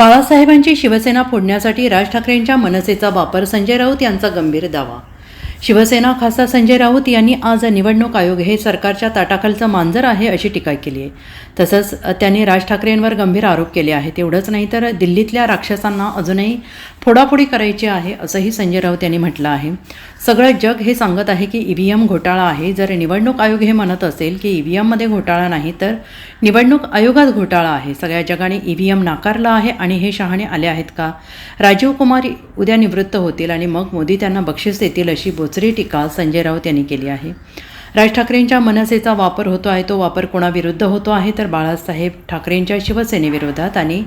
बाळासाहेबांची शिवसेना फोडण्यासाठी राज ठाकरेंच्या मनसेचा वापर, संजय राऊत यांचा गंभीर दावा. शिवसेना खासदार संजय राऊत यांनी आज निवडणूक आयोग हे सरकारच्या ताटाखालचं मांजर आहे अशी टीका केली आहे. तसंच त्यांनी राज ठाकरेंवर गंभीर आरोप केले आहेत. एवढंच नाही तर दिल्लीतल्या राक्षसांना अजूनही फोडाफोडी करायची आहे असंही संजय राऊत यांनी म्हटलं आहे. सगळं जग हे सांगत आहे की ईव्हीएम घोटाळा आहे. जर निवडणूक आयोग हे म्हणत असेल की ईव्हीएममध्ये घोटाळा नाही तर निवडणूक आयोगात घोटाळा आहे. सगळ्या जगाने ईव्हीएम नाकारला आहे आणि हे शहाणे आले आहेत का? राजीव कुमार उद्या निवृत्त होतील आणि मग मोदी त्यांना बक्षीस देतील अशी बोचरी टीका संजय राऊत यांनी केली आहे. राज ठाकरेंच्या मनसेचा वापर होतो आहे. तो वापर कोणाविरुद्ध होतो आहे तर बाळासाहेब ठाकरेंच्या शिवसेनेविरोधात आणि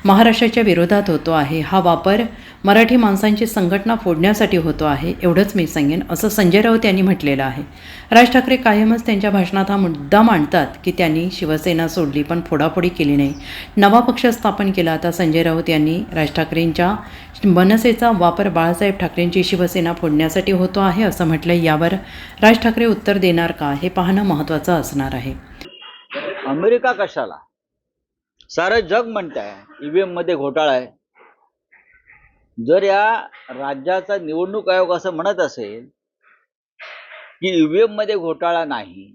महाराष्ट्राच्या विरोधात होतो आहे. हा वापर मराठी माणसांची संघटना फोडण्यासाठी होतो आहे, एवढंच मी सांगेन असं संजय राऊत यांनी म्हटलेलं आहे. राज ठाकरे कायमच त्यांच्या भाषणात हा मुद्दा मांडतात की त्यांनी शिवसेना सोडली पण फोडाफोडी केली नाही, नवा पक्ष स्थापन केला. आता संजय राऊत यांनी राज ठाकरेंच्या मनसेचा वापर बाळासाहेब ठाकरेंची शिवसेना फोडण्यासाठी होतो आहे असं म्हटलं. यावर राज ठाकरे उत्तर देणार का हे पाहणं महत्त्वाचं असणार आहे. अमेरिका कशाला, सारं जग म्हणतंय ईव्हीएम मध्ये घोटाळा आहे. जर या राज्याचा निवडणूक आयोग असं म्हणत असेल की ईव्हीएम मध्ये घोटाळा नाही,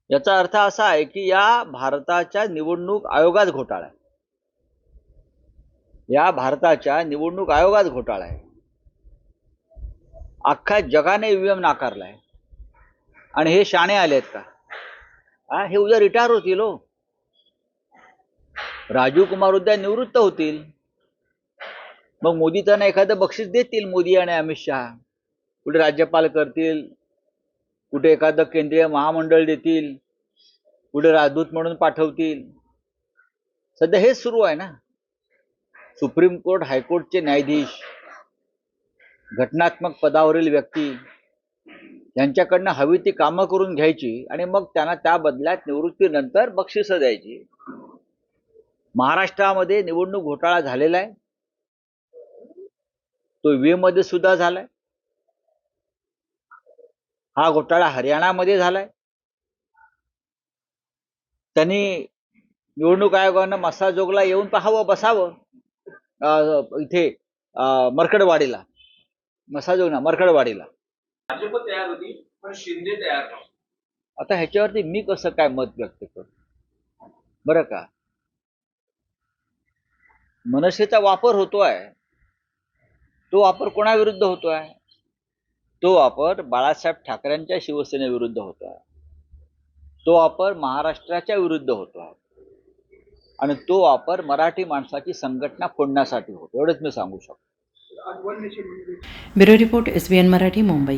याचा अर्थ असा आहे की या भारताच्या निवडणूक आयोगात घोटाळा आहे. या भारताच्या निवडणूक आयोगात घोटाळा आहे. अख्ख्या जगाने ईव्हीएम नाकारलाय आणि हे शाणे आलेत का? हे उद्या रिटायर होतील हो. राजीव कुमार उद्या निवृत्त होतील, मग मोदी त्यांना एखादं बक्षीस देतील. मोदी आणि अमित शहा कुठे राज्यपाल करतील, कुठे एखादं केंद्रीय महामंडळ देतील, कुठे राजदूत म्हणून पाठवतील. सध्या हेच सुरू आहे ना. सुप्रीम कोर्ट, हायकोर्टचे न्यायाधीश, घटनात्मक पदावरील व्यक्ती यांच्याकडनं हवी ती कामं करून घ्यायची आणि मग त्यांना त्या बदल्यात निवृत्तीनंतर बक्षिसं द्यायची. महाराष्ट्रामध्ये निवडणूक घोटाळा झालेला आहे. तो ईव्हीएम मध्ये सुद्धा झालाय. हा घोटाळा हरियाणामध्ये झालाय. त्यांनी निवडणूक आयोगानं मसाजोगला येऊन पाहावं, बसावं इथे मरकडवाडीला, मसाजोग ना मरकडवाडीला. भाजप तयार होती पण शिंदे तयार नव्हते. आता ह्याच्यावरती मी कसं काय मत व्यक्त करू बरं का? मनसेचा वापर होतोय, तो वापर कोणाविरुद्ध होतोय? तो वापर बाळासाहेब ठाकरेंच्या शिवसेनेविरुद्ध होतोय. तो वापर महाराष्ट्राच्या विरुद्ध होतोय आणि तो वापर मराठी माणसाची संघटना फोडण्यासाठी होतो, एवढंच मी सांगू शकतो. Bureau report, SBN Marathi, Mumbai.